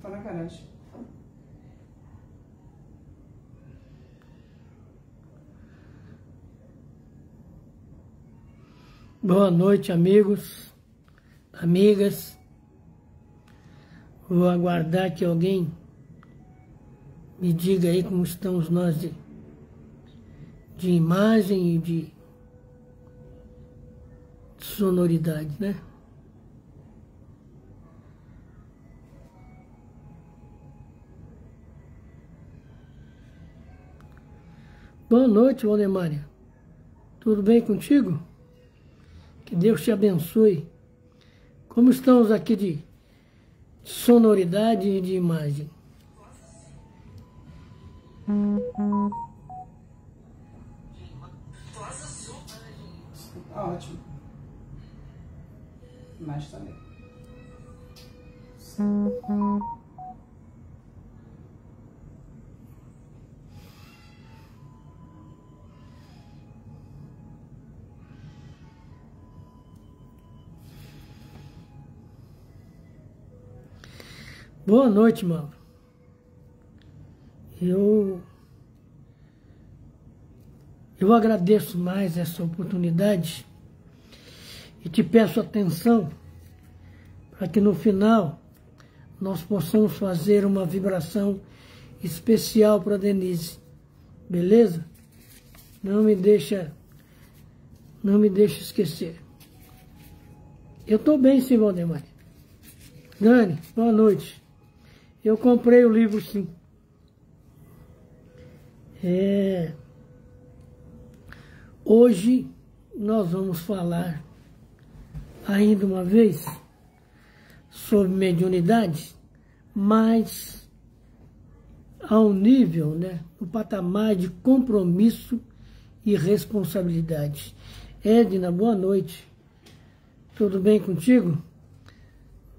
Tá na garagem. Boa noite, amigos, amigas. Vou aguardar que alguém me diga aí como estamos nós de imagem e de sonoridade, né? Boa noite, Valdemária. Tudo bem contigo? Que Deus te abençoe. Como estamos aqui de sonoridade e de imagem? Tá ótimo. Mas também. Boa noite, Mauro. Eu agradeço mais essa oportunidade e te peço atenção para que no final nós possamos fazer uma vibração especial para Denise. Beleza? Não me deixa esquecer. Eu estou bem, sim, Valdemar. Dani, boa noite. Eu comprei o livro, sim. Hoje nós vamos falar ainda uma vez sobre mediunidade, mas ao nível, né, no patamar de compromisso e responsabilidade. Edna, boa noite. Tudo bem contigo?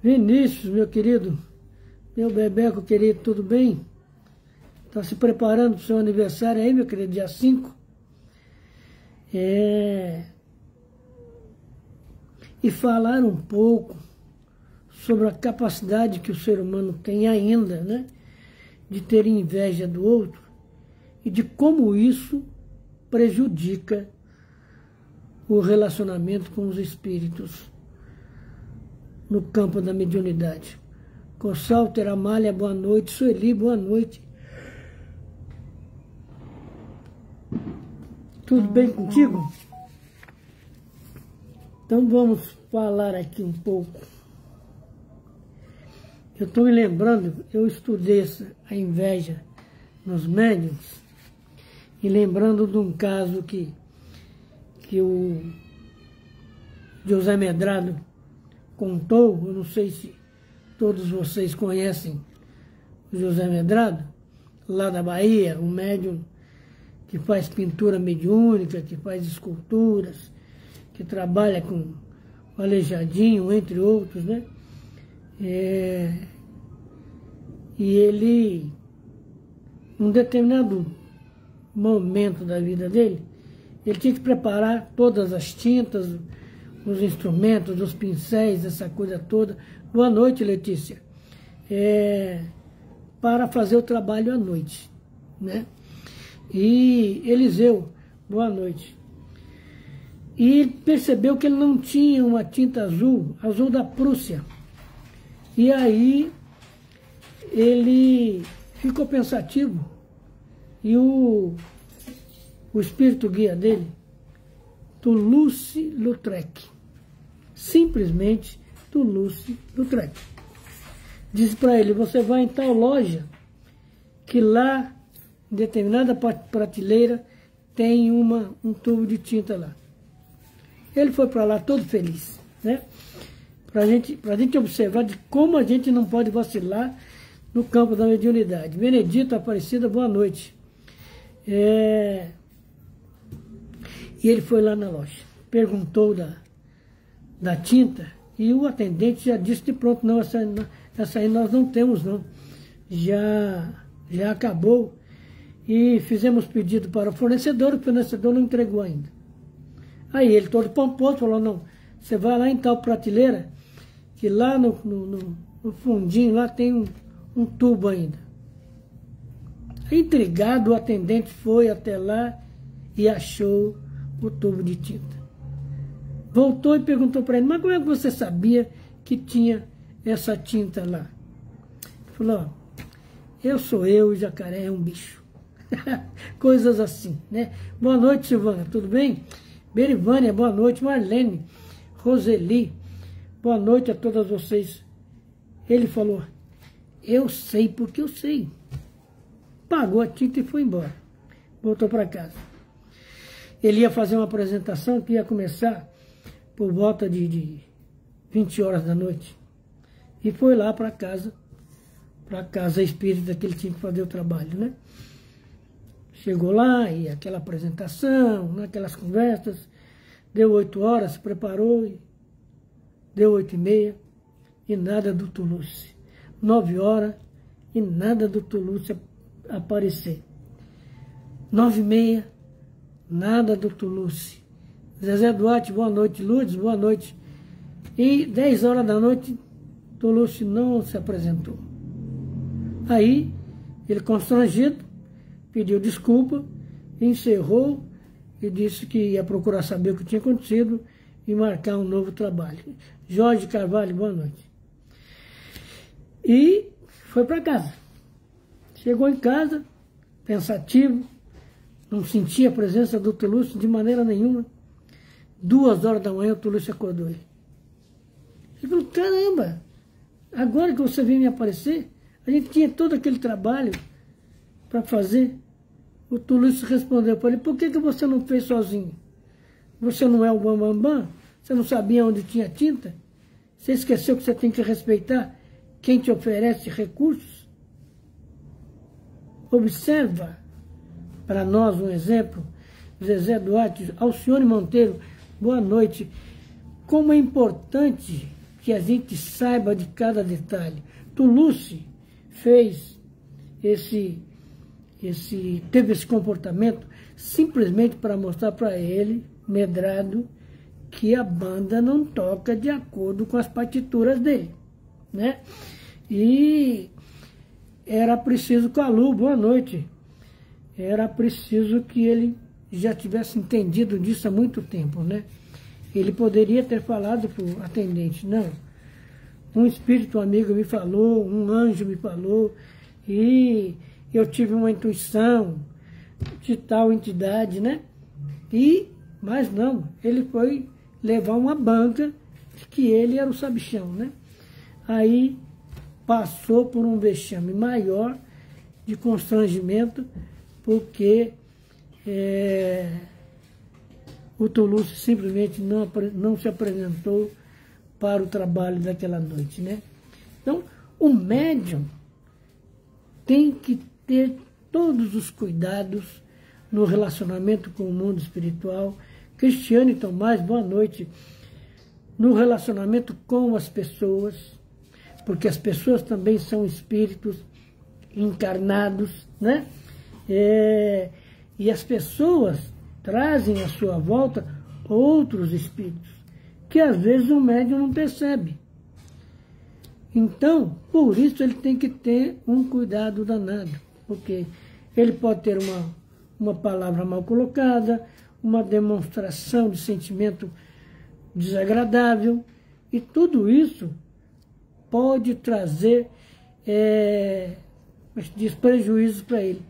Vinícius, meu querido, meu bebeco querido, tudo bem? Está se preparando para o seu aniversário aí, meu querido, dia 5? E falar um pouco sobre a capacidade que o ser humano tem ainda, né, de ter inveja do outro e de como isso prejudica o relacionamento com os espíritos no campo da mediunidade. Consalter, Amália, boa noite. Sueli, boa noite. Tudo bem contigo? Então vamos falar aqui um pouco. Eu estou me lembrando, eu estudei a inveja nos médiuns e lembrando de um caso que o José Medrado contou. Eu não sei se todos vocês conhecem o José Medrado, lá da Bahia, um médium que faz pintura mediúnica, que faz esculturas, que trabalha com o Aleijadinho, entre outros, né? E ele, num determinado momento da vida dele, ele tinha que preparar todas as tintas, os instrumentos, os pincéis, essa coisa toda. Boa noite, Letícia. Para fazer o trabalho à noite, né? E Eliseu, boa noite. E percebeu que ele não tinha uma tinta azul da Prússia. E aí ele ficou pensativo e o espírito guia dele, Toulouse-Lautrec, simplesmente Toulouse-Lautrec, disse para ele: você vai em tal loja que lá, em determinada prateleira, tem um tubo de tinta lá. Ele foi para lá todo feliz, né? Para a gente observar de como a gente não pode vacilar no campo da mediunidade. Benedito, Aparecida, boa noite. E ele foi lá na loja, perguntou da tinta, e o atendente já disse de pronto: não, essa aí nós não temos, não. Já acabou. E fizemos pedido para o fornecedor não entregou ainda. Aí ele, todo pomposo, falou: não, você vai lá em tal prateleira, que lá no fundinho lá tem um um tubo ainda. Intrigado, o atendente foi até lá e achou o tubo de tinta. Voltou e perguntou para ele, mas como é que você sabia que tinha essa tinta lá? Ele falou, ó, eu sou eu, o jacaré é um bicho. Coisas assim, né? Boa noite, Silvana, tudo bem? Berivânia, boa noite. Marlene, Roseli, boa noite a todas vocês. Ele falou, eu sei porque eu sei. Pagou a tinta e foi embora. Voltou para casa. Ele ia fazer uma apresentação que ia começar por volta de 20 horas da noite. E foi lá para casa espírita que ele tinha que fazer o trabalho, né? Chegou lá e aquela apresentação, aquelas conversas, deu 8 horas, se preparou, e deu 8h30 e nada do Toulouse. 9 horas e nada do Toulouse aparecer. 9h30, nada do Toulouse. Zezé Duarte, boa noite. Lourdes, boa noite. E 10 horas da noite, Toulouse não se apresentou. Aí, ele constrangido, pediu desculpa, encerrou e disse que ia procurar saber o que tinha acontecido e marcar um novo trabalho. Jorge Carvalho, boa noite. E foi para casa. Chegou em casa, pensativo, não sentia a presença do Toulouse de maneira nenhuma. 2 horas da manhã o Toulouse acordou ele. Ele falou, caramba, agora que você veio me aparecer, a gente tinha todo aquele trabalho para fazer. O Toulouse respondeu para ele, por que você não fez sozinho? Você não é o bambambam? Você não sabia onde tinha tinta? Você esqueceu que você tem que respeitar quem te oferece recursos? Observa para nós um exemplo, Zezé Duarte, Alcione Monteiro, boa noite. Como é importante que a gente saiba de cada detalhe. Toulouse fez teve esse comportamento simplesmente para mostrar para ele, Medrado, que a banda não toca de acordo com as partituras dele, né? E era preciso, Calu, boa noite, era preciso que ele já tivesse entendido disso há muito tempo, né? Ele poderia ter falado para o atendente, não, um espírito amigo me falou, um anjo me falou, e eu tive uma intuição de tal entidade, né? Mas não, ele foi levar uma banca que ele era o sabichão, né? Aí passou por um vexame maior de constrangimento, porque o Toulouse simplesmente não se apresentou para o trabalho daquela noite, né? Então, o médium tem que ter todos os cuidados no relacionamento com o mundo espiritual. Cristiane Tomás, boa noite. No relacionamento com as pessoas, porque as pessoas também são espíritos encarnados, né? E as pessoas trazem à sua volta outros espíritos, que às vezes o médium não percebe. Então, por isso ele tem que ter um cuidado danado, porque ele pode ter uma palavra mal colocada, uma demonstração de sentimento desagradável, e tudo isso pode trazer prejuízos para ele.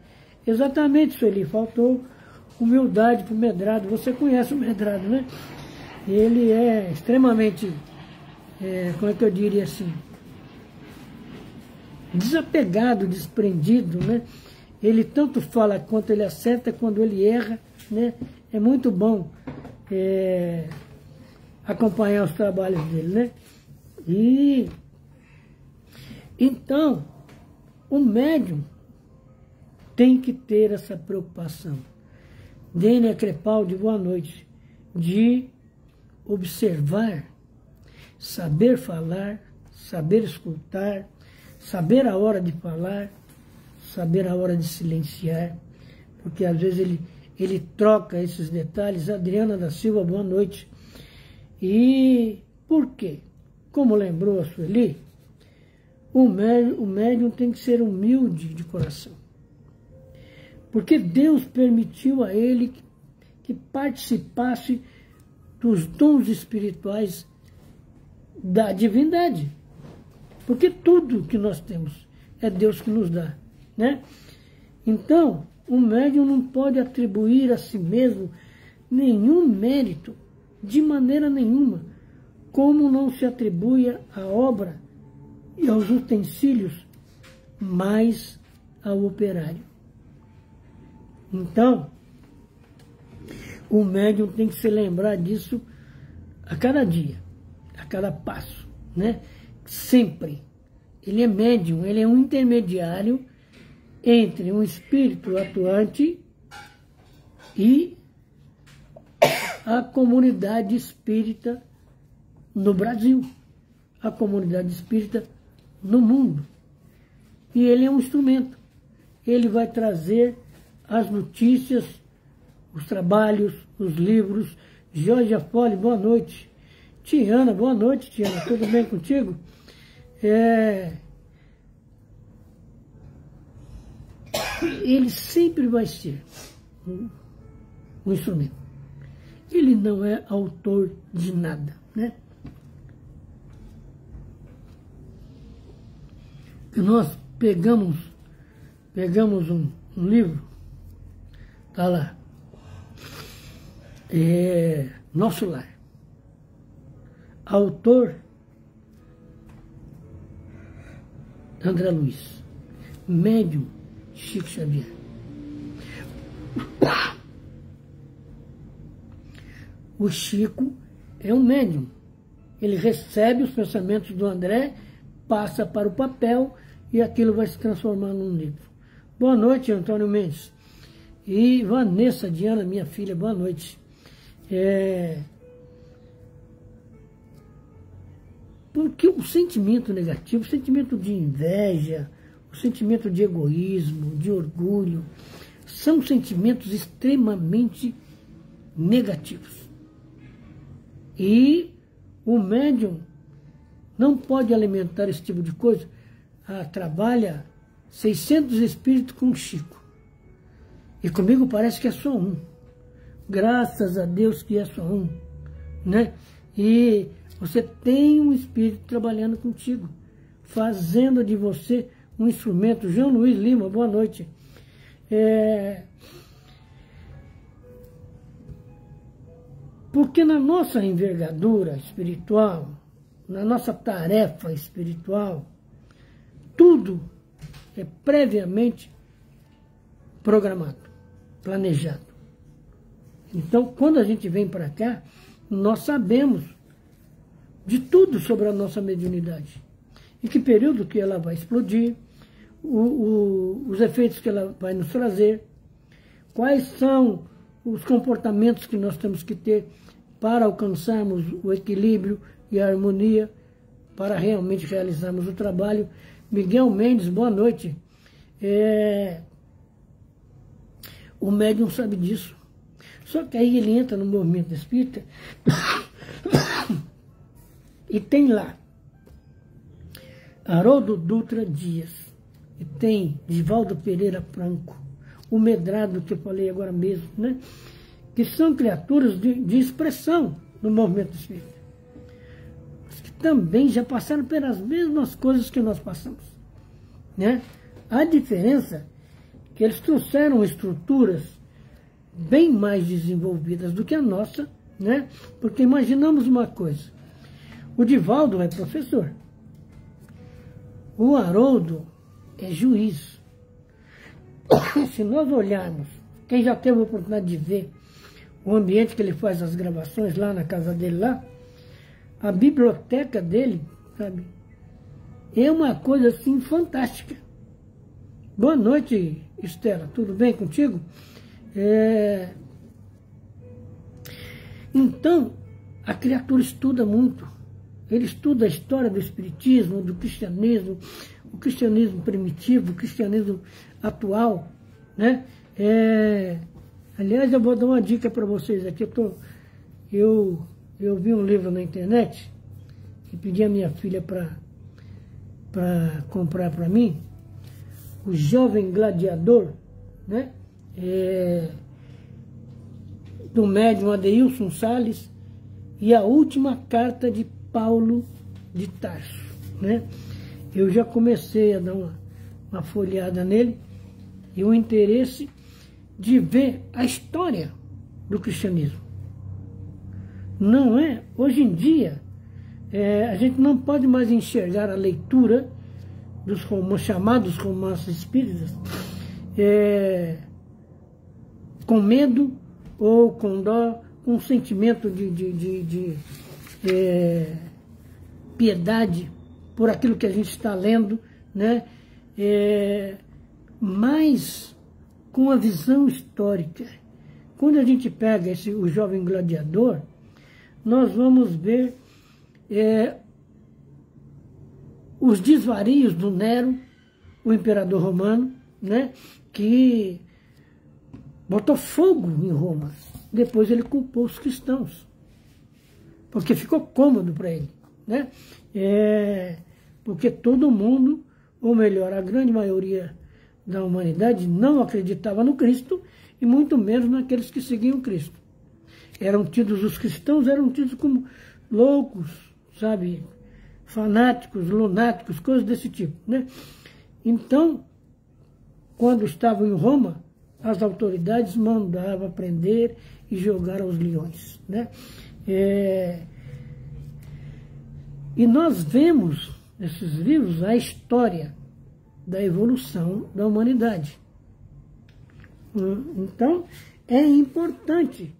Exatamente, Sueli, faltou humildade para o Medrado. Você conhece o Medrado, né? Ele é extremamente, como é que eu diria assim, desapegado, desprendido, né? Ele tanto fala quanto ele acerta, quando ele erra, né? É muito bom acompanhar os trabalhos dele, né? E então, o médium tem que ter essa preocupação. Dênia Crepaldi, boa noite. De observar, saber falar, saber escutar, saber a hora de falar, saber a hora de silenciar, porque às vezes ele troca esses detalhes. Adriana da Silva, boa noite. E por quê? Como lembrou a Sueli, o médium tem que ser humilde de coração. Porque Deus permitiu a ele que participasse dos dons espirituais da divindade. Porque tudo que nós temos é Deus que nos dá, né? Então, o médium não pode atribuir a si mesmo nenhum mérito, de maneira nenhuma, como não se atribui à obra e aos utensílios, mas ao operário. Então, o médium tem que se lembrar disso a cada dia, a cada passo, né? Sempre. Ele é médium, ele é um intermediário entre um espírito atuante e a comunidade espírita no Brasil, a comunidade espírita no mundo. E ele é um instrumento. Ele vai trazer as notícias, os trabalhos, os livros. Jorge Afoli, boa noite. Tiana, boa noite, Tiana. Tudo bem contigo? Ele sempre vai ser um instrumento. Ele não é autor de nada, né? Nós pegamos um livro, tá lá, Nosso Lar. Autor André Luiz, médium Chico Xavier. O Chico é um médium. Ele recebe os pensamentos do André, passa para o papel e aquilo vai se transformar num livro. Boa noite, Antônio Mendes. E Vanessa Diana, minha filha, boa noite. Porque o sentimento negativo, o sentimento de inveja, o sentimento de egoísmo, de orgulho, são sentimentos extremamente negativos. E o médium não pode alimentar esse tipo de coisa. Trabalha 600 espíritos com o Chico. E comigo parece que é só um. Graças a Deus que é só um, né? E você tem um espírito trabalhando contigo, fazendo de você um instrumento. João Luiz Lima, boa noite. Porque na nossa envergadura espiritual, na nossa tarefa espiritual, tudo é previamente programado, planejado. Então, quando a gente vem para cá, nós sabemos de tudo sobre a nossa mediunidade. Em que período que ela vai explodir, os efeitos que ela vai nos trazer, quais são os comportamentos que nós temos que ter para alcançarmos o equilíbrio e a harmonia, para realmente realizarmos o trabalho. Miguel Mendes, boa noite. O médium sabe disso. Só que aí ele entra no movimento espírita e tem lá Haroldo Dutra Dias, e tem Divaldo Pereira Franco, o Medrado que eu falei agora mesmo, né? Que são criaturas de expressão no movimento espírita, que também já passaram pelas mesmas coisas que nós passamos, né? A diferença é que eles trouxeram estruturas bem mais desenvolvidas do que a nossa, né? Porque imaginamos uma coisa, o Divaldo é professor, o Haroldo é juiz. Se nós olharmos, quem já teve a oportunidade de ver o ambiente que ele faz as gravações lá na casa dele lá, a biblioteca dele, sabe, é uma coisa assim fantástica. Boa noite, Estela, tudo bem contigo? Então, a criatura estuda muito. Ele estuda a história do espiritismo, do cristianismo, o cristianismo primitivo, o cristianismo atual, né? Aliás, eu vou dar uma dica para vocês aqui. Eu vi um livro na internet e pedi a minha filha para para comprar para mim, O Jovem Gladiador, né? Do médium Adeilson Salles, e A Última Carta de Paulo de Tarso, né? Eu já comecei a dar uma folheada nele, e o interesse de ver a história do cristianismo. Não é? Hoje em dia, a gente não pode mais enxergar a leitura dos chamados romances espíritas com medo ou com dó, com um sentimento de piedade por aquilo que a gente está lendo, né? Mas com a visão histórica. Quando a gente pega O Jovem Gladiador, nós vamos ver os desvarios do Nero, o imperador romano, né, que botou fogo em Roma. Depois ele culpou os cristãos, porque ficou cômodo para ele, né? Porque todo mundo, ou melhor, a grande maioria da humanidade não acreditava no Cristo, e muito menos naqueles que seguiam Cristo. Os cristãos eram tidos como loucos, sabe, fanáticos, lunáticos, coisas desse tipo, né? Então, quando estavam em Roma, as autoridades mandavam prender e jogar aos leões, né? E nós vemos nesses livros a história da evolução da humanidade. Então, é importante,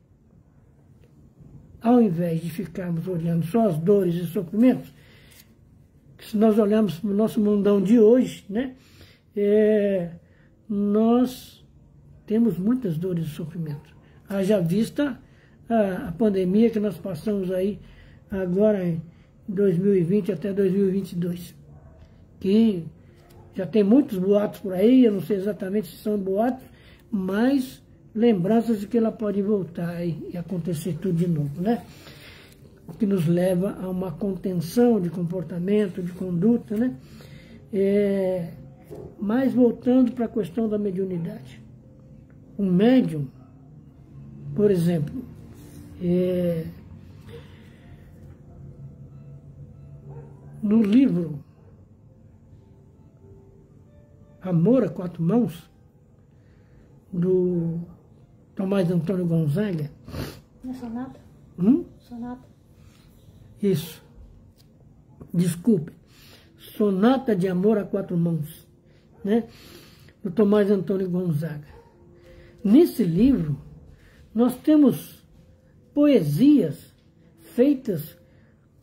ao invés de ficarmos olhando só as dores e sofrimentos, que se nós olharmos para o nosso mundão de hoje, né, nós temos muitas dores e sofrimentos. Haja vista a pandemia que nós passamos aí agora em 2020 até 2022, que já tem muitos boatos por aí, eu não sei exatamente se são boatos, mas lembranças de que ela pode voltar e acontecer tudo de novo, né? O que nos leva a uma contenção de comportamento, de conduta, né? Mas voltando para a questão da mediunidade. Um médium, por exemplo, no livro Amor a Quatro Mãos, do Tomás Antônio Gonzaga. É sonata? Sonata. Isso. Desculpe. Sonata de Amor a Quatro Mãos, né? Do Tomás Antônio Gonzaga. Nesse livro, nós temos poesias feitas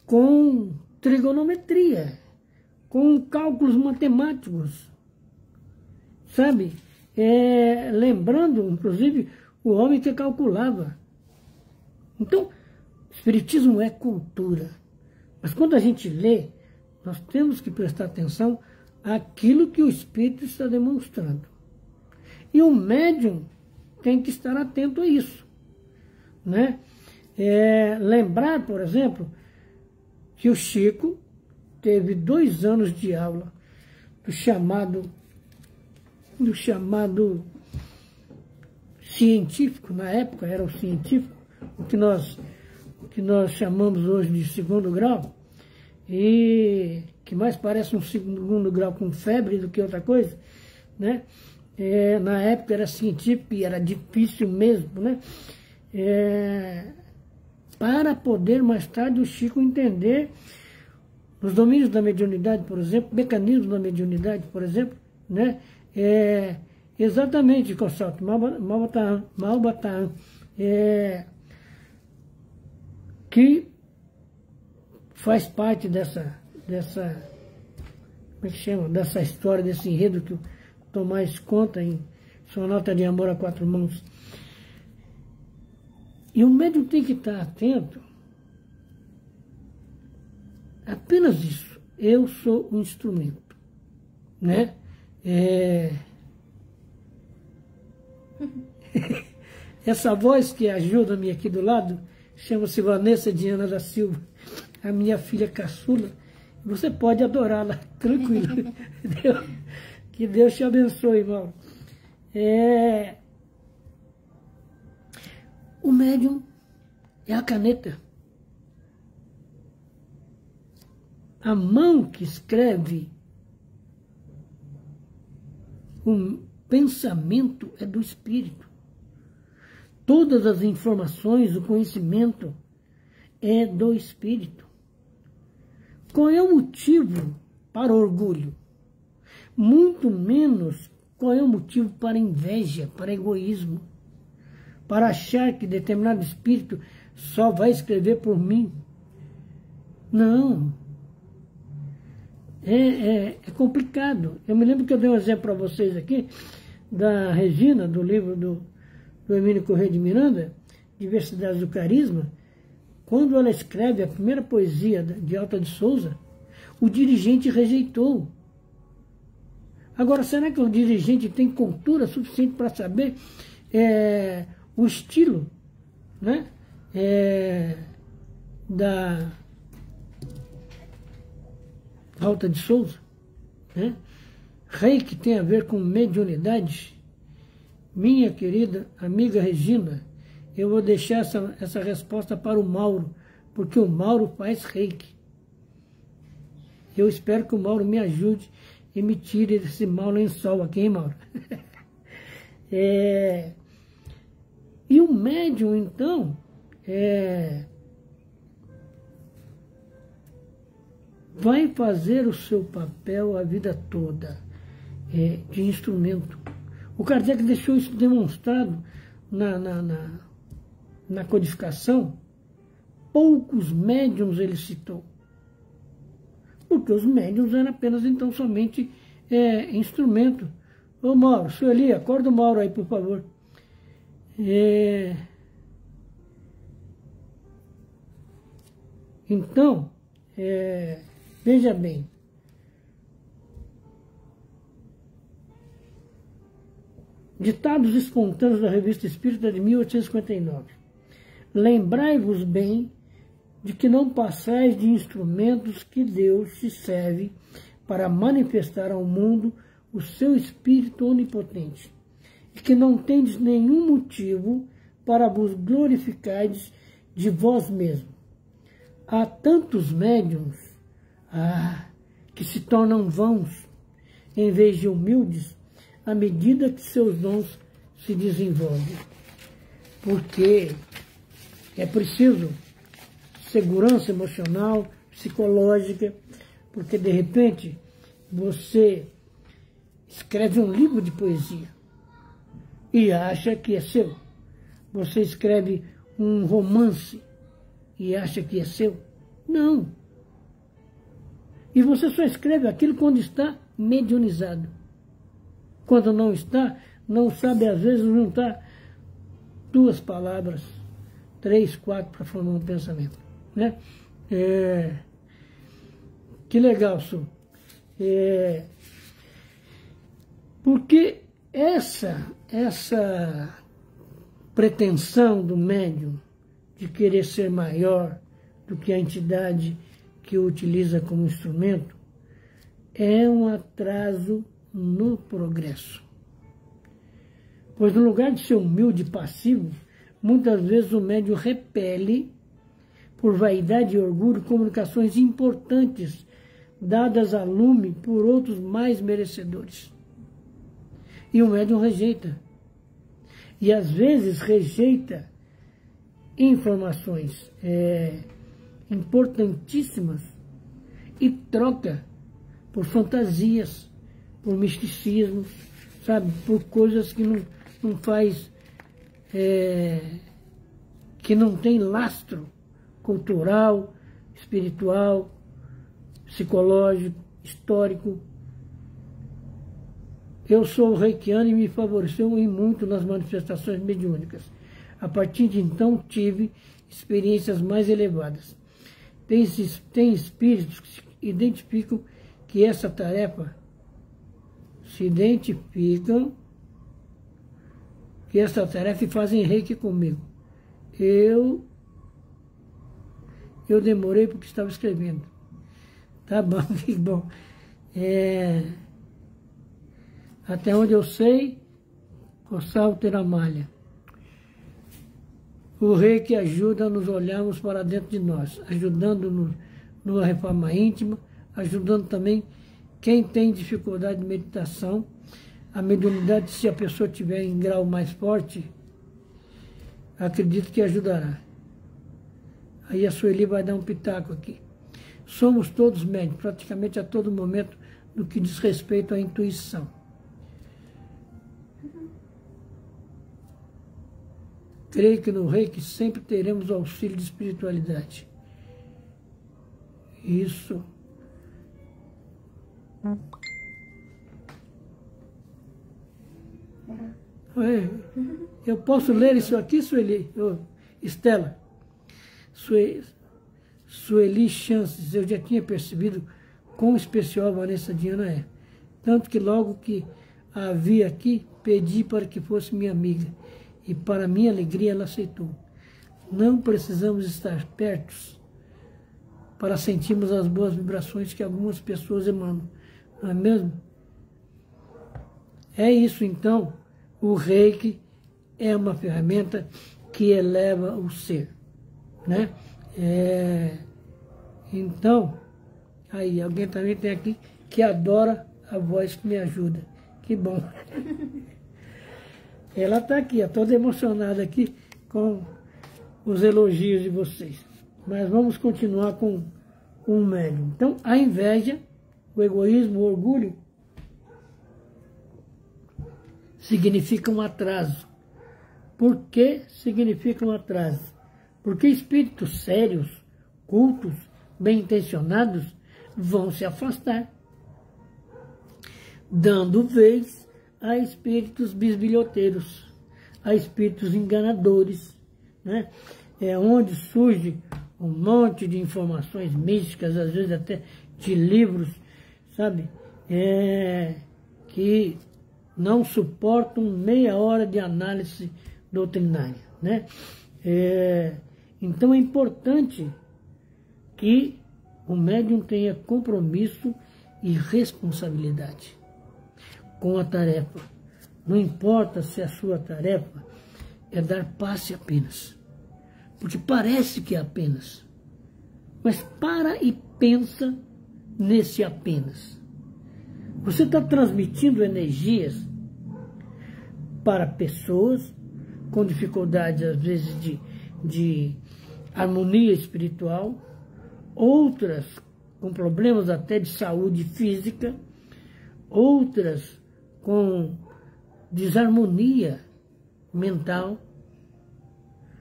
com trigonometria, com cálculos matemáticos, sabe? Lembrando, inclusive, o homem que calculava. Então, espiritismo é cultura. Mas quando a gente lê, nós temos que prestar atenção àquilo que o espírito está demonstrando. E o médium tem que estar atento a isso, né? Lembrar, por exemplo, que o Chico teve 2 anos de aula do chamado científico, na época era o científico, o que nós chamamos hoje de 2º grau, e que mais parece um 2º grau com febre do que outra coisa, né? Na época era científico e era difícil mesmo, né? Para poder mais tarde o Chico entender os domínios da mediunidade, por exemplo, mecanismos da mediunidade, por exemplo, né? Exatamente, Consalto, Malbataan, que faz parte dessa como é que chama? Dessa história, desse enredo que o Tomás conta em Sonata de Amor a Quatro Mãos. E o médium tem que estar atento. Apenas isso. Eu sou um instrumento, né? Essa voz que ajuda-me aqui do lado chama-se Vanessa Diana da Silva, a minha filha caçula, Você pode adorá-la, tranquilo. Que Deus te abençoe, irmão. O médium é a caneta. A mão que escreve, o pensamento é do espírito. Todas as informações, o conhecimento é do espírito. Qual é o motivo para orgulho? Muito menos qual é o motivo para inveja, para egoísmo, para achar que determinado espírito só vai escrever por mim. Não. É complicado. Eu me lembro que eu dei um exemplo para vocês aqui, da Regina, do livro do Emílio Corrêa de Miranda, Diversidade do Carisma. Quando ela escreve a primeira poesia de Alta de Souza, o dirigente rejeitou. Agora, será que o dirigente tem cultura suficiente para saber o estilo, né, da Alta de Souza? Né? Reiki tem a ver com mediunidade? Minha querida amiga Regina, eu vou deixar essa resposta para o Mauro, porque o Mauro faz reiki. Eu espero que o Mauro me ajude e me tire desse mau lençol aqui, hein, Mauro? E o médium, então, vai fazer o seu papel a vida toda de instrumento. O Kardec deixou isso demonstrado na codificação. Poucos médiums ele citou, porque os médiums eram apenas, então, somente instrumento. Ô Mauro, seu Eli, acorda o Mauro aí, por favor. Então, veja bem, Ditados espontâneos da Revista Espírita de 1859. Lembrai-vos bem de que não passais de instrumentos que Deus te serve para manifestar ao mundo o seu Espírito onipotente, e que não tendes nenhum motivo para vos glorificardes de vós mesmos. Há tantos médiuns que se tornam vãos, em vez de humildes, à medida que seus dons se desenvolvem. Porque é preciso segurança emocional, psicológica, porque de repente você escreve um livro de poesia e acha que é seu. Você escreve um romance e acha que é seu. Não. E você só escreve aquilo quando está mediunizado. Quando não está, não sabe às vezes juntar 2 palavras, 3, 4 para formar um pensamento. Né? Que legal, Su. Porque essa pretensão do médium de querer ser maior do que a entidade que o utiliza como instrumento é um atraso no progresso. Pois no lugar de ser humilde e passivo, muitas vezes o médium repele, por vaidade e orgulho, comunicações importantes dadas a lume por outros mais merecedores. E o médium rejeita. E às vezes rejeita informações importantíssimas e troca por fantasias, por misticismo, sabe, por coisas que não faz, que não tem lastro cultural, espiritual, psicológico, histórico. Eu sou reikiano e me favoreceu em muito nas manifestações mediúnicas. A partir de então tive experiências mais elevadas. Tem espíritos que se identificam que essa tarefa e fazem reiki comigo. Eu demorei porque estava escrevendo. Tá bom, que bom. Até onde eu sei, o sal terá malha. O reiki ajuda a nos olharmos para dentro de nós, ajudando-nos numa reforma íntima, ajudando também quem tem dificuldade de meditação. A mediunidade, se a pessoa tiver em grau mais forte, acredito que ajudará. Aí a Sueli vai dar um pitaco aqui. Somos todos médios, praticamente a todo momento, no que diz respeito à intuição. Creio que no reiki sempre teremos o auxílio de espiritualidade. Isso. Eu posso ler isso aqui, Sueli? Estela? Sueli Chances, eu já tinha percebido quão especial a Vanessa Diana é. Tanto que logo que a vi aqui, pedi para que fosse minha amiga. E para minha alegria ela aceitou. Não precisamos estar perto para sentirmos as boas vibrações que algumas pessoas emanam. Não é mesmo? É isso então. O reiki é uma ferramenta que eleva o ser, né? Então, aí, alguém também tem aqui que adora a voz que me ajuda. Que bom. Ela está aqui, toda emocionada aqui com os elogios de vocês. Mas vamos continuar com o médium. Então, a inveja, o egoísmo, o orgulho, significa um atraso. Por que significa um atraso? Porque espíritos sérios, cultos, bem-intencionados, vão se afastar, dando vez a espíritos bisbilhoteiros, a espíritos enganadores, né? É onde surge um monte de informações místicas, às vezes até de livros, sabe? Que não suportam meia hora de análise doutrinária, né? Então é importante que o médium tenha compromisso e responsabilidade com a tarefa. Não importa se a sua tarefa é dar passe apenas, porque parece que é apenas, mas para e pensa nesse apenas. Você está transmitindo energias para pessoas com dificuldade, às vezes, de harmonia espiritual, outras com problemas até de saúde física, outras com desarmonia mental.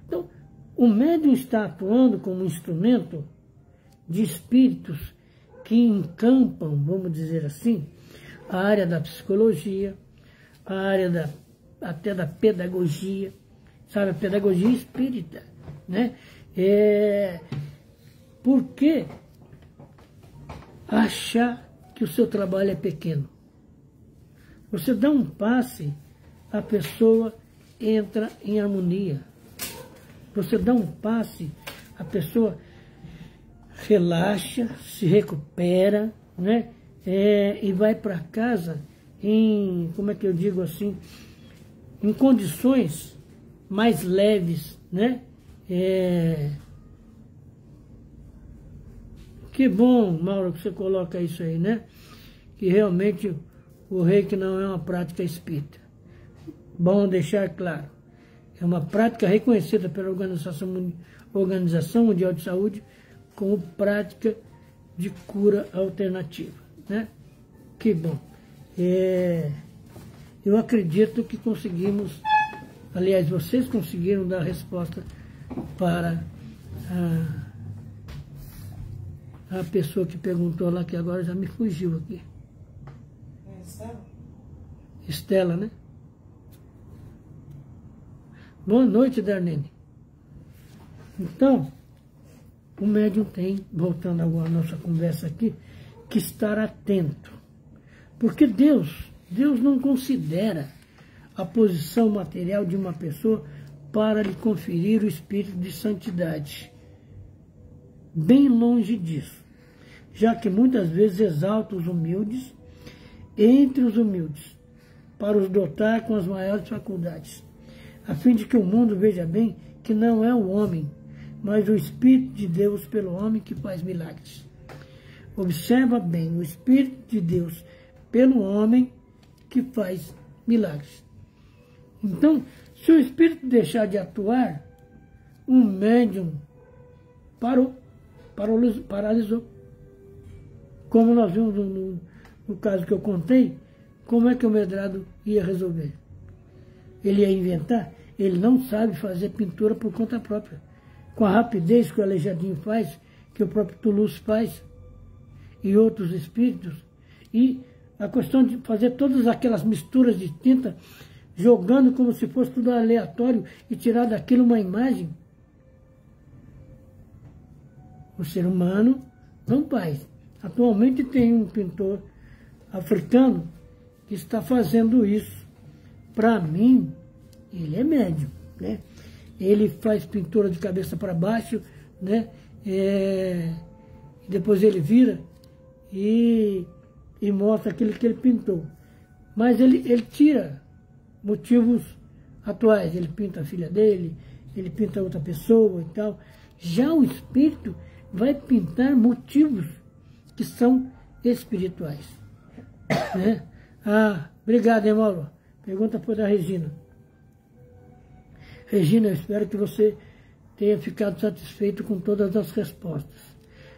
Então, o médium está atuando como instrumento de espíritos que encampam, vamos dizer assim, a área da psicologia, a área até da pedagogia, sabe, a pedagogia espírita, né? Por que achar que o seu trabalho é pequeno? Você dá um passe, a pessoa entra em harmonia. Você dá um passe, a pessoa relaxa, se recupera, né? E vai para casa em, como é que eu digo assim, em condições mais leves, né? Que bom, Mauro, que você coloca isso aí, né? Que realmente o reiki não é uma prática espírita. Bom deixar claro. É uma prática reconhecida pela Organização Mundial de Saúde como prática de cura alternativa, né? Que bom. Eu acredito que conseguimos, aliás, vocês conseguiram dar a resposta para a pessoa que perguntou lá, que agora já me fugiu aqui. Estela? Estela, né? Boa noite, Darlene. Então, o médium tem, voltando à nossa conversa aqui, que estar atento. Porque Deus não considera a posição material de uma pessoa para lhe conferir o espírito de santidade. Bem longe disso. já que muitas vezes exalta os humildes entre os humildes, para os dotar com as maiores faculdades, a fim de que o mundo veja bem que não é o homem, mas o Espírito de Deus pelo homem que faz milagres. Observa bem, o Espírito de Deus pelo homem que faz milagres. Então, se o Espírito deixar de atuar, um médium paralisou. Como nós vimos no caso que eu contei, como é que o Medrado ia resolver? Ele ia inventar? Ele não sabe fazer pintura por conta própria. Com a rapidez que o Aleijadinho faz, que o próprio Toulouse faz, e outros espíritos, e a questão de fazer todas aquelas misturas de tinta, jogando como se fosse tudo aleatório e tirar daquilo uma imagem. O ser humano não faz. Atualmente tem um pintor africano que está fazendo isso. Para mim, ele é médium, né? Ele faz pintura de cabeça para baixo, né? Depois ele vira e mostra aquilo que ele pintou. Mas ele tira motivos atuais. Ele pinta a filha dele, ele pinta outra pessoa e tal. Já o espírito vai pintar motivos que são espirituais. Né? Obrigado, hein, Mauro? Pergunta foi da Regina. Regina, eu espero que você tenha ficado satisfeito com todas as respostas.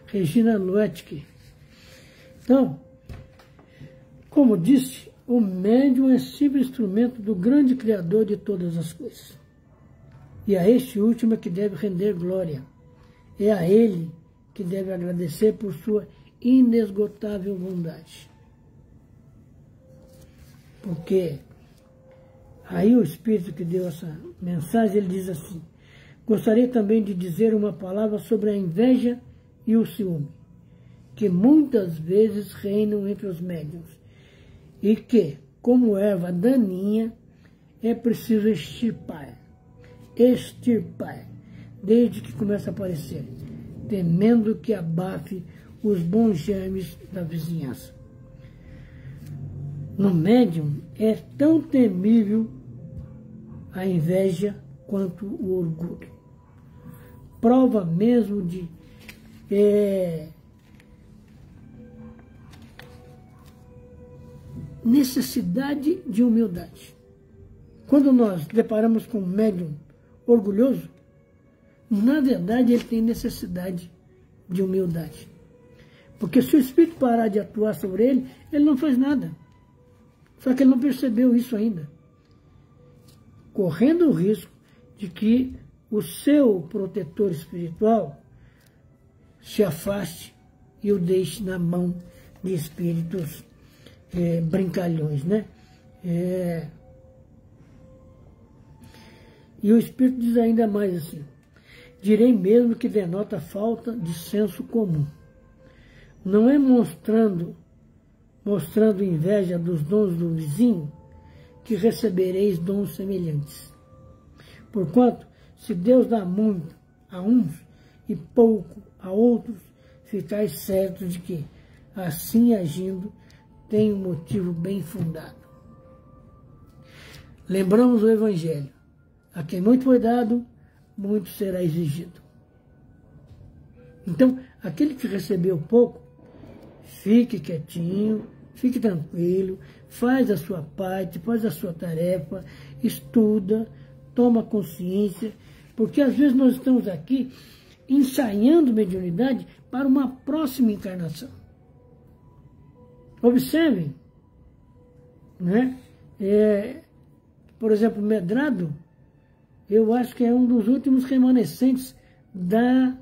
Regina Luetke. Então, como disse, o médium é sempre instrumento do grande Criador de todas as coisas. E a este último é que deve render glória. É a ele que deve agradecer por sua inesgotável bondade. Porque aí o Espírito que deu essa mensagem, ele diz assim: gostaria também de dizer uma palavra sobre a inveja e o ciúme, que muitas vezes reinam entre os médiuns, e que, como erva daninha, é preciso extirpar, desde que começa a aparecer, temendo que abafe os bons germes da vizinhança. No médium é tão temível a inveja quanto o orgulho. Prova mesmo de necessidade de humildade. Quando nós deparamos com um médium orgulhoso, na verdade ele tem necessidade de humildade. Porque se o Espírito parar de atuar sobre ele, ele não faz nada. Só que ele não percebeu isso ainda. Correndo o risco de que o seu protetor espiritual se afaste e o deixe na mão de espíritos brincalhões, né? E o Espírito diz ainda mais assim: direi mesmo que denota falta de senso comum. Não é mostrando inveja dos dons do vizinho que recebereis dons semelhantes. Porquanto, se Deus dá muito a uns e pouco a outros, ficais certos de que, assim agindo, tem um motivo bem fundado. Lembramos o Evangelho: a quem muito foi dado, muito será exigido. Então, aquele que recebeu pouco, fique quietinho, fique tranquilo, faz a sua parte, faz a sua tarefa, estuda, toma consciência, porque às vezes nós estamos aqui ensaiando mediunidade para uma próxima encarnação. Observem, né? Por exemplo, Medrado, eu acho que é um dos últimos remanescentes da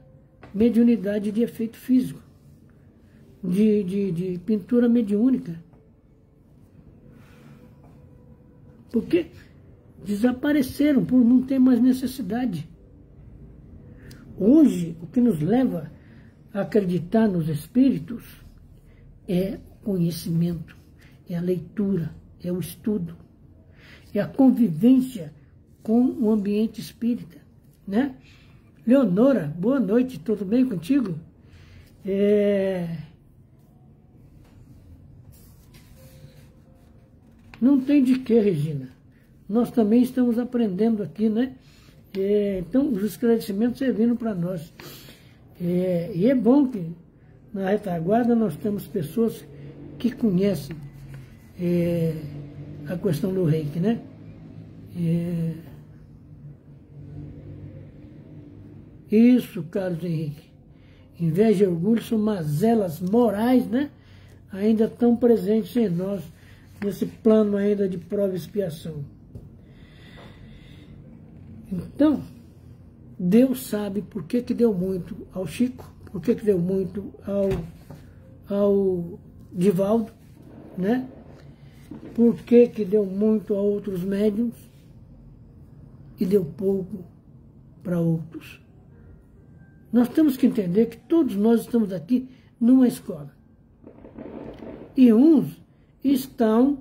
mediunidade de efeito físico, de pintura mediúnica. Porque desapareceram por não ter mais necessidade. Hoje, o que nos leva a acreditar nos espíritos é o conhecimento, é a leitura, é o estudo, é a convivência com o ambiente espírita, né? Leonora, boa noite, tudo bem contigo? Não tem de quê, Regina. Nós também estamos aprendendo aqui, né? Então, os esclarecimentos servindo para nós. E é bom que na retaguarda nós temos pessoas que conhecem a questão do reiki, né? Isso, Carlos Henrique. Inveja e orgulho são mazelas morais, né? Ainda estão presentes em nós, nesse plano ainda de prova e expiação. Então, Deus sabe por que deu muito ao Chico, por que deu muito ao Divaldo, né? Por que deu muito a outros médiuns e deu pouco para outros. Nós temos que entender que todos nós estamos aqui numa escola. E uns estão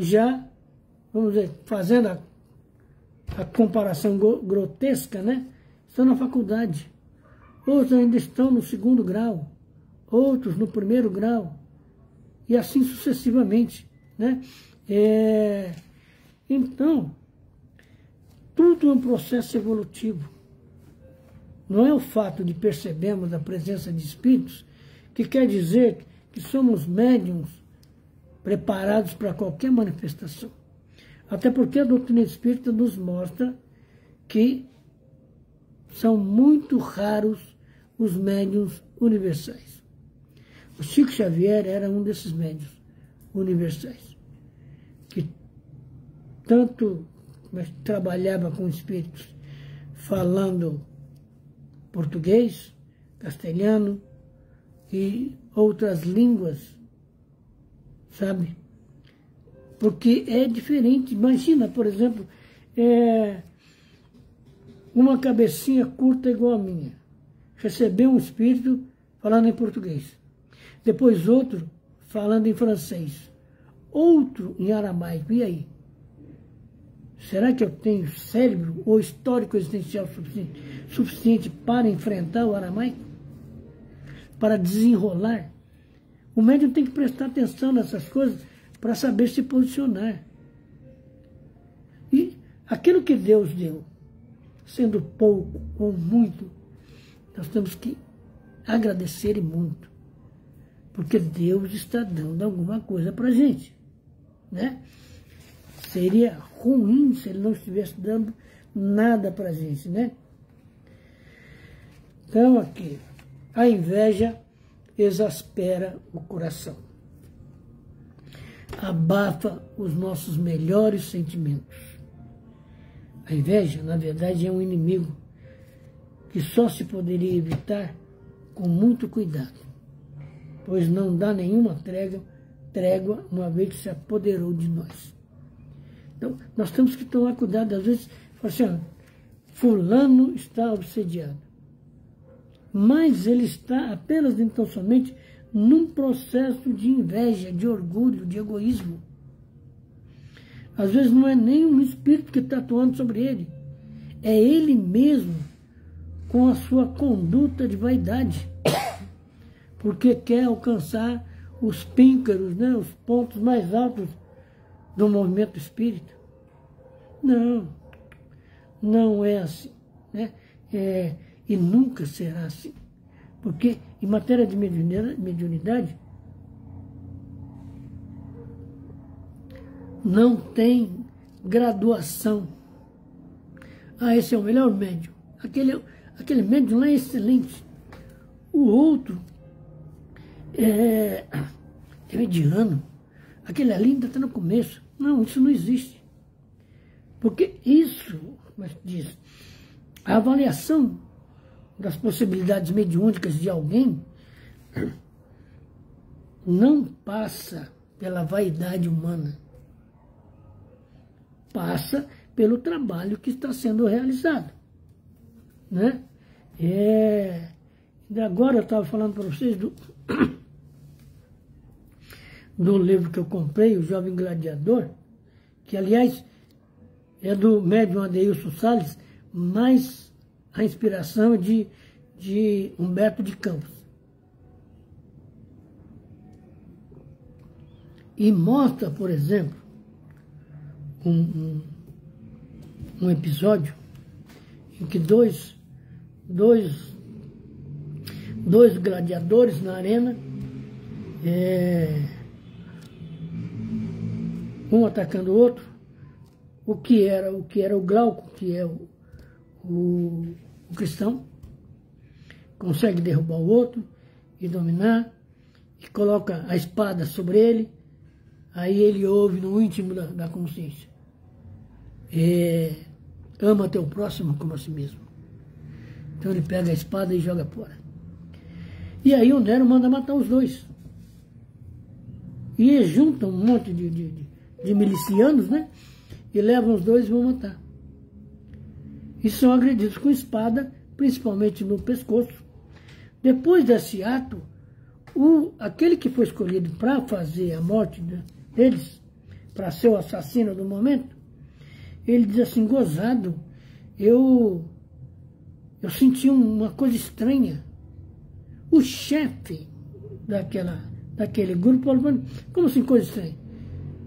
já, vamos dizer, fazendo a comparação grotesca, né? Estão na faculdade. Outros ainda estão no 2º grau, outros no 1º grau, e assim sucessivamente, né? Então, tudo é um processo evolutivo. Não é o fato de percebermos a presença de espíritos que quer dizer que somos médiums preparados para qualquer manifestação. Até porque a doutrina espírita nos mostra que são muito raros os médiuns universais. O Chico Xavier era um desses médiuns universais, que tanto trabalhava com espíritos falando português, castelhano e outras línguas, sabe? Porque é diferente. Imagina, por exemplo, uma cabecinha curta igual a minha, receber um espírito falando em português, depois outro falando em francês, outro em aramaico, e aí? Será que eu tenho cérebro ou histórico existencial suficiente para enfrentar o aramaico? Para desenrolar? O médium tem que prestar atenção nessas coisas para saber se posicionar. E aquilo que Deus deu, sendo pouco ou muito, nós temos que agradecer e muito. Porque Deus está dando alguma coisa para a gente, né? Seria ruim se Ele não estivesse dando nada para a gente, né? Então, aqui, a inveja exaspera o coração, abafa os nossos melhores sentimentos. A inveja, na verdade, é um inimigo que só se poderia evitar com muito cuidado, pois não dá nenhuma trégua uma vez que se apoderou de nós. Então, nós temos que tomar cuidado. Às vezes, assim, ó, fulano está obsediado, mas ele está apenas, então, somente num processo de inveja, de orgulho, de egoísmo. Às vezes não é nem um espírito que está atuando sobre ele, é ele mesmo com a sua conduta de vaidade, porque quer alcançar os píncaros, né, os pontos mais altos do movimento espírita. Não, não é assim, né? E nunca será assim. Porque em matéria de mediunidade, não tem graduação. Ah, esse é o melhor médium. Aquele médium lá é excelente. O outro é mediano. Aquele ali ainda está no começo. Não, isso não existe. Porque isso, como é que diz, a avaliação das possibilidades mediúnicas de alguém não passa pela vaidade humana. Passa pelo trabalho que está sendo realizado, né? Agora eu estava falando para vocês do livro que eu comprei, O Jovem Gladiador, que, aliás, é do médium Adeilson Salles, mas a inspiração é de Humberto de Campos. E mostra, por exemplo, um episódio em que dois gladiadores na arena, um atacando o outro, o que era o Glauco, que é o cristão, consegue derrubar o outro e dominar, e coloca a espada sobre ele, aí ele ouve no íntimo da consciência: ama teu próximo como a si mesmo. Então ele pega a espada e joga fora. E aí o Nero manda matar os dois. E eles juntam um monte de milicianos, né? E levam os dois e vão matar. E são agredidos com espada, principalmente no pescoço. Depois desse ato, aquele que foi escolhido para fazer a morte deles, para ser o assassino do momento, ele diz assim: gozado, eu senti uma coisa estranha. O chefe daquele grupo falou: como assim coisa estranha?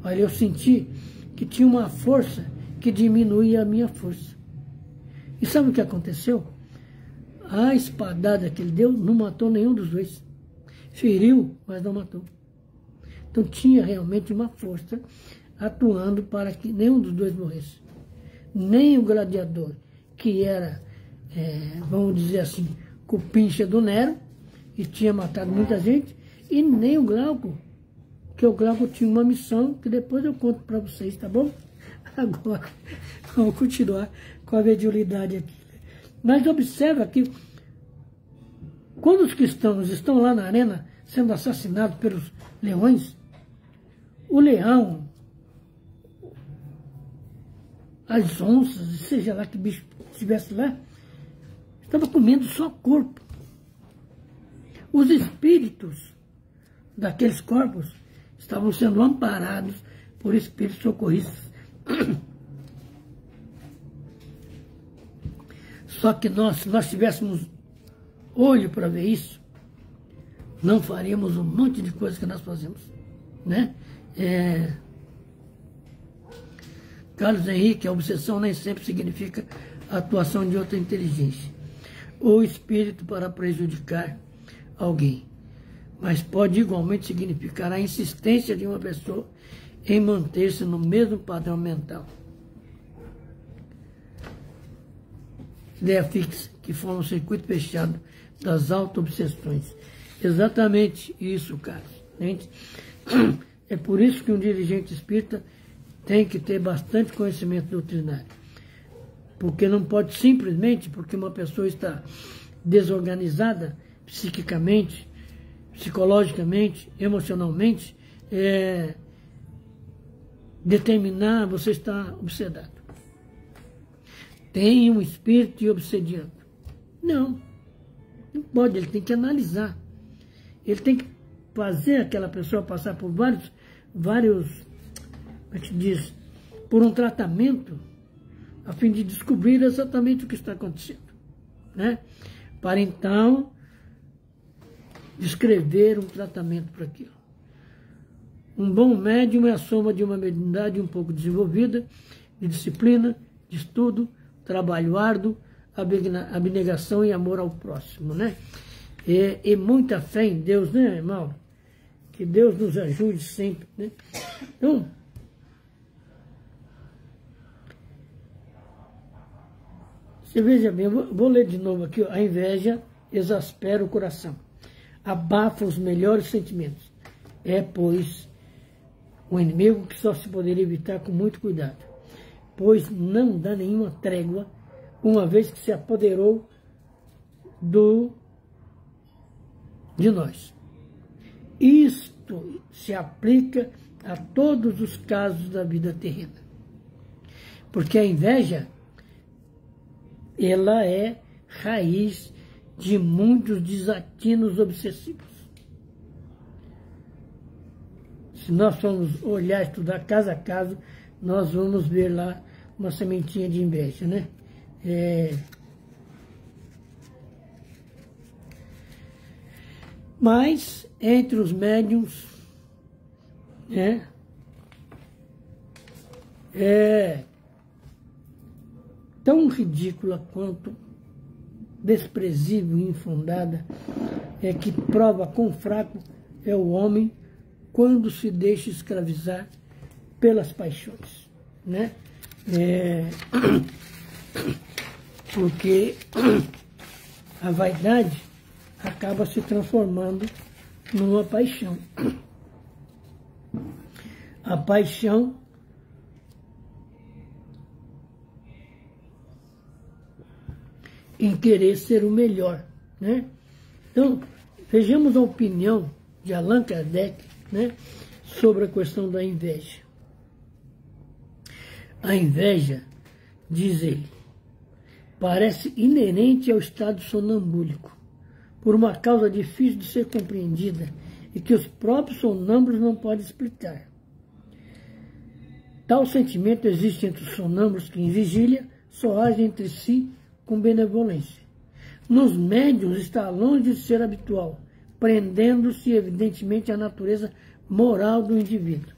Olha, eu senti que tinha uma força que diminuía a minha força. E sabe o que aconteceu? A espadada que ele deu não matou nenhum dos dois. Feriu, mas não matou. Então tinha realmente uma força atuando para que nenhum dos dois morresse. Nem o gladiador, que era, vamos dizer assim, cupincha do Nero, e tinha matado muita gente, e nem o Glauco, que o Glauco tinha uma missão que depois eu conto para vocês, tá bom? Agora, vamos continuar com a mediunidade aqui. Mas observa que, quando os cristãos estão lá na arena sendo assassinados pelos leões, o leão, as onças, seja lá que bicho estivesse lá, estava comendo só corpo. Os espíritos daqueles corpos estavam sendo amparados por espíritos socorristas. Só que se nós tivéssemos olho para ver isso, não faríamos um monte de coisas que nós fazemos, né? Carlos Henrique: a obsessão nem sempre significa a atuação de outra inteligência ou espírito para prejudicar alguém, mas pode igualmente significar a insistência de uma pessoa em manter-se no mesmo padrão mental. Ideia fixa, que forma um circuito fechado das auto-obsessões. Exatamente isso, Carlos. É por isso que um dirigente espírita tem que ter bastante conhecimento doutrinário. Porque não pode simplesmente, porque uma pessoa está desorganizada psiquicamente, psicologicamente, emocionalmente, determinar: você está obsedado. Tem um espírito obsediando. Não pode, ele tem que analisar. Ele tem que fazer aquela pessoa passar por vários, como é que diz, por um tratamento, a fim de descobrir exatamente o que está acontecendo, né? Para então descrever um tratamento para aquilo. Um bom médium é a soma de uma mediunidade um pouco desenvolvida, de disciplina, de estudo, trabalho árduo, abnegação e amor ao próximo, né? E muita fé em Deus, né, irmão? Que Deus nos ajude sempre, né? Então, você veja bem, eu vou ler de novo aqui: a inveja exaspera o coração, abafa os melhores sentimentos. Pois, um inimigo que só se poderia evitar com muito cuidado, pois não dá nenhuma trégua, uma vez que se apoderou de nós. Isto se aplica a todos os casos da vida terrena. Porque a inveja, ela é raiz de muitos desatinos obsessivos. Se nós formos olhar, estudar caso a caso, nós vamos ver lá uma sementinha de inveja, né? Mas, entre os médiuns, é tão ridícula quanto desprezível e infundada, é que prova quão fraco é o homem quando se deixa escravizar pelas paixões, né? Porque a vaidade acaba se transformando numa paixão. A paixão em querer ser o melhor, né? Então, vejamos a opinião de Allan Kardec, né, sobre a questão da inveja. A inveja, diz ele, parece inerente ao estado sonambúlico, por uma causa difícil de ser compreendida e que os próprios sonâmbulos não podem explicar. Tal sentimento existe entre os sonâmbulos que, em vigília, só agem entre si com benevolência. Nos médiuns está longe de ser habitual, prendendo-se evidentemente à natureza moral do indivíduo.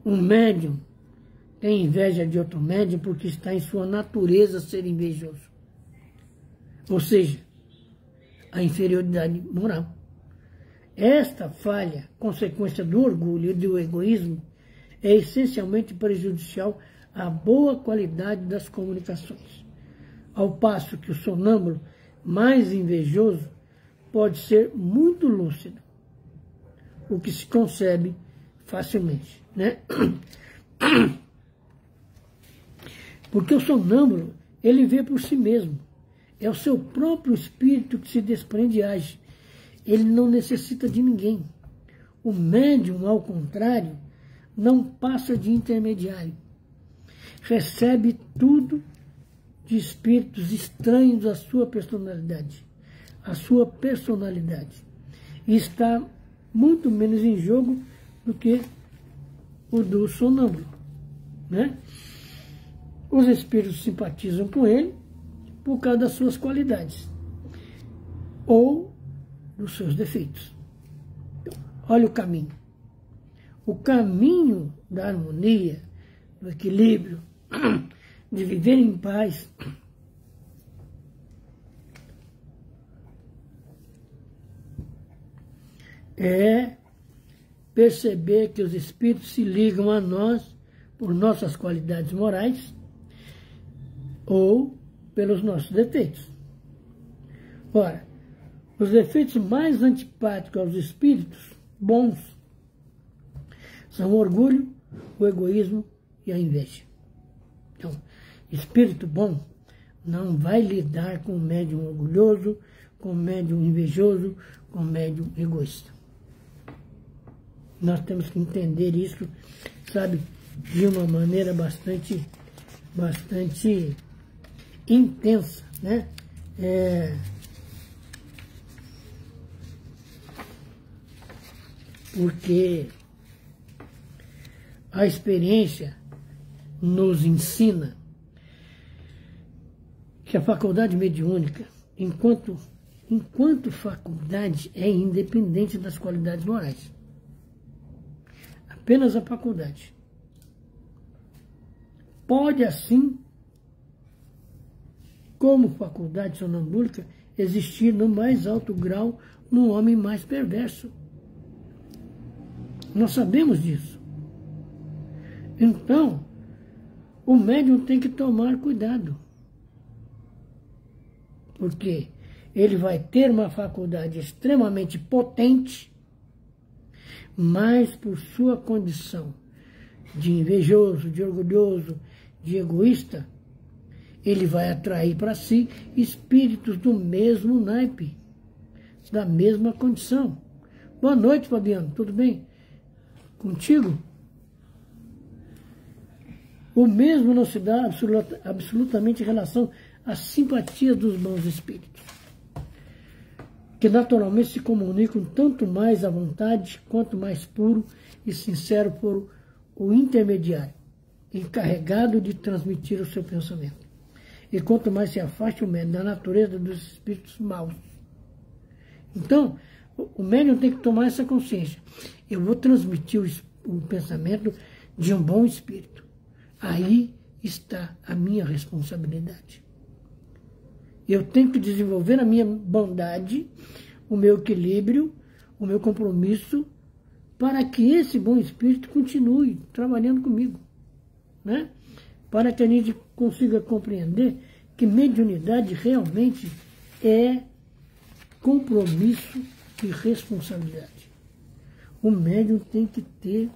Um médium tem inveja de outro médium porque está em sua natureza ser invejoso. Ou seja, a inferioridade moral. Esta falha, consequência do orgulho e do egoísmo, é essencialmente prejudicial à boa qualidade das comunicações. Ao passo que o sonâmbulo mais invejoso pode ser muito lúcido, o que se concebe facilmente, né? Porque o sonâmbulo, ele vê por si mesmo. É o seu próprio espírito que se desprende e age. Ele não necessita de ninguém. O médium, ao contrário, não passa de intermediário. Recebe tudo de espíritos estranhos à sua personalidade. E está muito menos em jogo do que o do sonâmbulo, né? Os espíritos simpatizam com ele por causa das suas qualidades ou dos seus defeitos. Olha o caminho. O caminho da harmonia, do equilíbrio, de viver em paz, é perceber que os espíritos se ligam a nós por nossas qualidades morais ou pelos nossos defeitos. Ora, os defeitos mais antipáticos aos espíritos bons são o orgulho, o egoísmo e a inveja. Então, espírito bom não vai lidar com o médium orgulhoso, com o médium invejoso, com o médium egoísta. Nós temos que entender isso, sabe, de uma maneira bastante intensa, né? Porque a experiência nos ensina que a faculdade mediúnica, enquanto faculdade, é independente das qualidades morais. Apenas a faculdade. Pode, assim, como faculdade sonambúlica, existir no mais alto grau no homem mais perverso. Nós sabemos disso. Então, o médium tem que tomar cuidado. Porque ele vai ter uma faculdade extremamente potente, mas por sua condição de invejoso, de orgulhoso, de egoísta, ele vai atrair para si espíritos do mesmo naipe, da mesma condição. Boa noite, Fabiano, tudo bem? Contigo? O mesmo não se dá absolutamente em relação à simpatia dos bons espíritos, que naturalmente se comunicam tanto mais à vontade, quanto mais puro e sincero for o intermediário, encarregado de transmitir o seu pensamento. E quanto mais se afaste o médium da natureza dos espíritos maus. Então, O médium tem que tomar essa consciência. Eu vou transmitir o pensamento de um bom espírito. Aí está a minha responsabilidade. Eu tenho que desenvolver a minha bondade, o meu equilíbrio, o meu compromisso, para que esse bom espírito continue trabalhando comigo, né? Para que a gente consiga compreender que mediunidade realmente é compromisso e responsabilidade. O médium tem que ter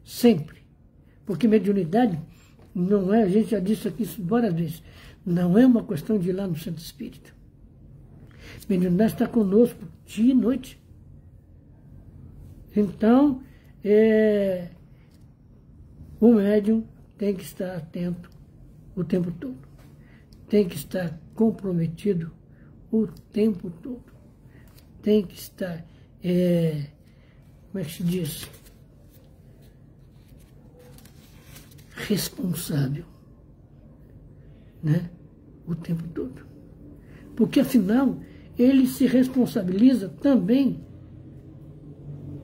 sempre, porque mediunidade não é, a gente já disse aqui várias vezes, não é uma questão de ir lá no centro espírita. Mediunidade está conosco dia e noite. Então, o médium tem que estar atento o tempo todo. Tem que estar comprometido o tempo todo. Tem que estar, como é que se diz? Responsável, né? O tempo todo. Porque, afinal, ele se responsabiliza também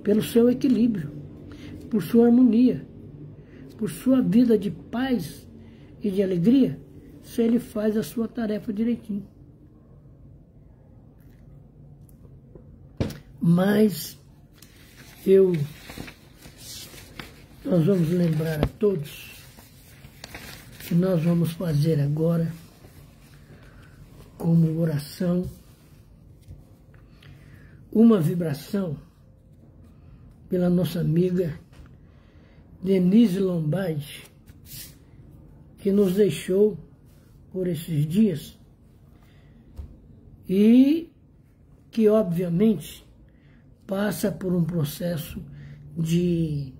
pelo seu equilíbrio, por sua harmonia, por sua vida de paz e de alegria, se ele faz a sua tarefa direitinho. Mas nós vamos lembrar a todos que nós vamos fazer agora, como oração, uma vibração pela nossa amiga Denise Lombardi, que nos deixou por esses dias e que, obviamente, passa por um processo de,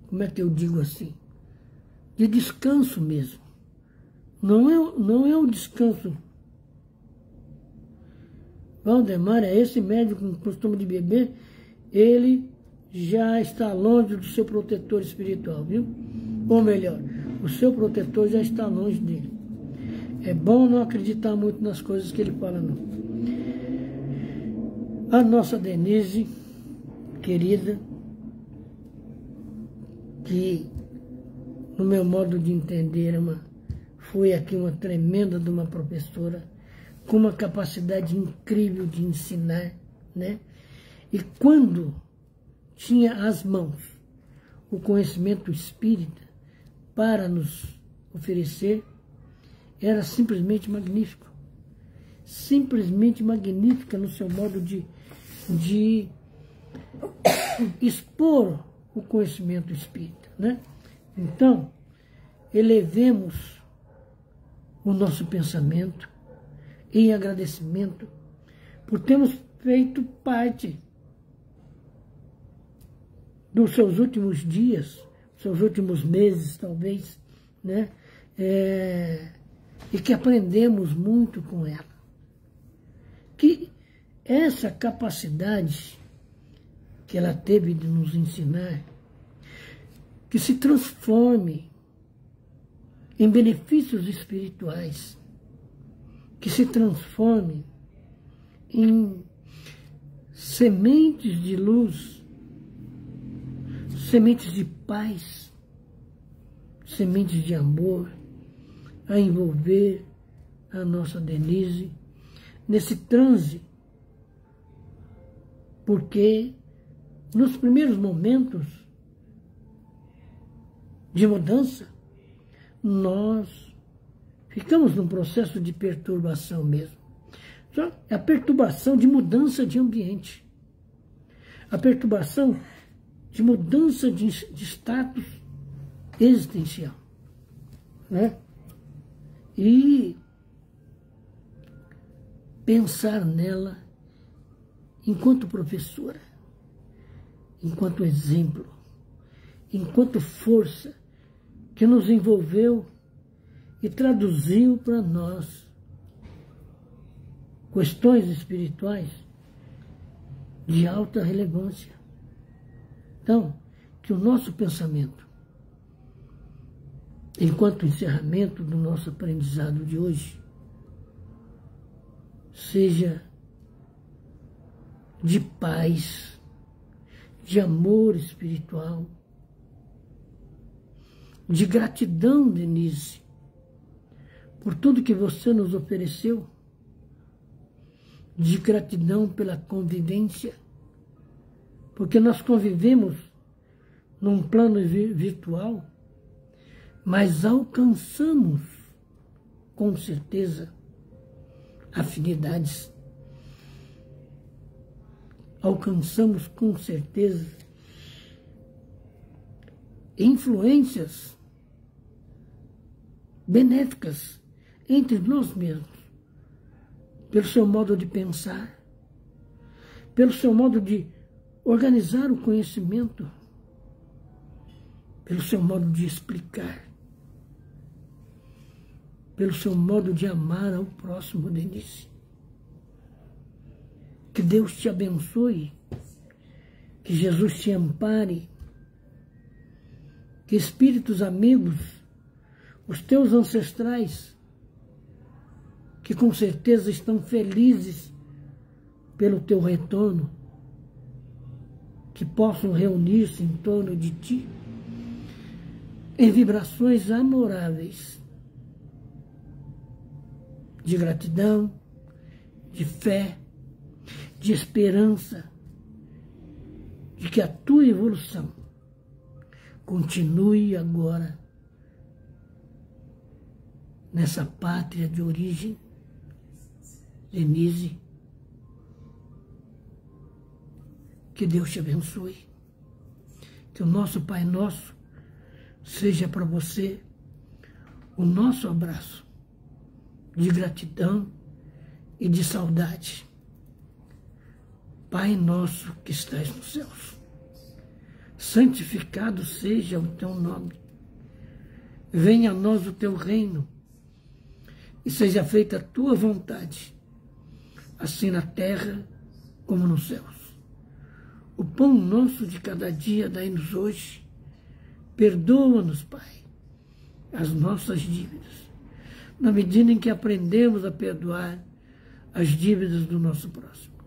como é que eu digo assim, de descanso mesmo. Não é o descanso. Valdemar é esse médico com costume de beber, ele já está longe do seu protetor espiritual, viu? Ou melhor, o seu protetor já está longe dele. É bom não acreditar muito nas coisas que ele fala, não. A nossa Denise, querida, que, no meu modo de entender, foi aqui uma tremenda de uma professora, com uma capacidade incrível de ensinar, né? E quando tinha às mãos o conhecimento espírita para nos oferecer, era simplesmente magnífico. Simplesmente magnífica no seu modo de expor o conhecimento espírita, né? Então, elevemos o nosso pensamento em agradecimento por termos feito parte dos seus últimos dias, seus últimos meses, talvez, né? E que aprendemos muito com ela. Que essa capacidade que ela teve de nos ensinar, que se transforme em benefícios espirituais, que se transforme em sementes de luz, sementes de paz, sementes de amor, a envolver a nossa Denise nesse transe, porque nos primeiros momentos de mudança, nós ficamos num processo de perturbação mesmo. Só é a perturbação de mudança de ambiente, a perturbação de mudança de status existencial, né? E pensar nela enquanto professora, enquanto exemplo, enquanto força que nos envolveu e traduziu para nós questões espirituais de alta relevância. Então, que o nosso pensamento, enquanto encerramento do nosso aprendizado de hoje, seja de paz, de amor espiritual, de gratidão, Denise, por tudo que você nos ofereceu, de gratidão pela convivência, porque nós convivemos num plano virtual, mas alcançamos, com certeza, afinidades. Alcançamos, com certeza, influências benéficas entre nós mesmos, pelo seu modo de pensar, pelo seu modo de organizar o conhecimento, pelo seu modo de explicar, pelo seu modo de amar ao próximo, Denise. Que Deus te abençoe, que Jesus te ampare, que espíritos amigos, os teus ancestrais, que com certeza estão felizes pelo teu retorno, que possam reunir-se em torno de ti, em vibrações amoráveis, de gratidão, de fé, de esperança, de que a tua evolução continue agora nessa pátria de origem, Denise. Que Deus te abençoe. Que o nosso Pai Nosso seja para você o nosso abraço de gratidão e de saudade. Pai nosso que estás nos céus, santificado seja o teu nome. Venha a nós o teu reino e seja feita a tua vontade, assim na terra como nos céus. O pão nosso de cada dia dai-nos hoje. Perdoa-nos, Pai, as nossas dívidas, na medida em que aprendemos a perdoar as dívidas do nosso próximo.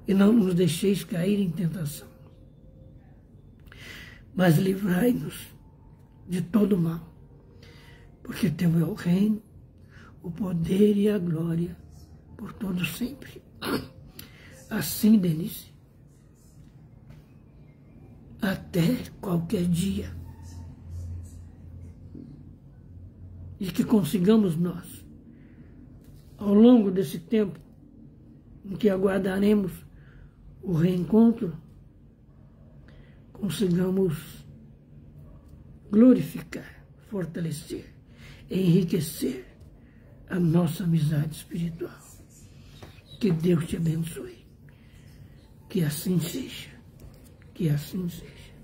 E não nos deixeis cair em tentação, mas livrai-nos de todo mal, porque teu é o reino, o poder e a glória por todo sempre. Assim, Denise, até qualquer dia, e que consigamos nós, ao longo desse tempo em que aguardaremos o reencontro, consigamos glorificar, fortalecer, enriquecer a nossa amizade espiritual. Que Deus te abençoe. Que assim seja. Que assim seja.